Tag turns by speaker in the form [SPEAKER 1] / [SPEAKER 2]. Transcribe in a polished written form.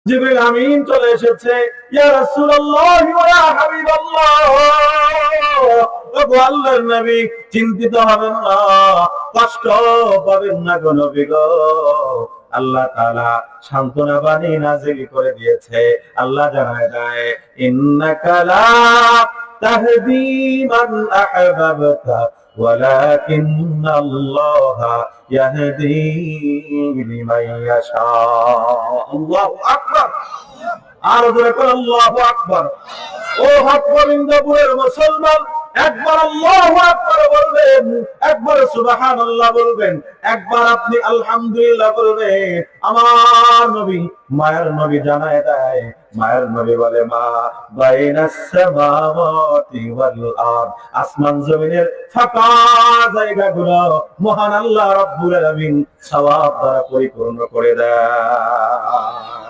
[SPEAKER 1] জিবরিল আমিন চলে এসেছে। ইয়া রাসূলুল্লাহ ওয়া ইয়া হাবিবাল্লাহ, ওগো আল্লাহর নবী, চিন্তিত হবেন না, কষ্ট পাবেন না গো নবী গো। আল্লাহ তাআলা সান্ত্বনা বাণী নাযিল করে দিয়েছে। আল্লাহ জানায় দেয়, ইন্নাকা লা তাহদি মান আহবাবতা ওয়ালাকিন্নাল্লাহা ইয়াহদি লিমান ইয়াশা। আল্লাহু আকবার। আর জোরে করে আল্লাহু আকবার। ও হক গোবিন্দপুরের মুসলমান, একবার আল্লাহু আকবার বলবেন, একবার সুবহানাল্লাহ বলবেন, একবার আপনি আলহামদুলিল্লাহ বলবেন। আমার নবী, মায়ের নবী জানায় দেয়, মায়ের নবী বলে, মা বাইনাস সামাওয়াতি ওয়াল আরদ, আসমান জমিনের ফাঁকা জায়গাগুলো মহান আল্লাহ রাব্বুল আলামিন সওয়াব দ্বারা পরিপূর্ণ করে দেয়।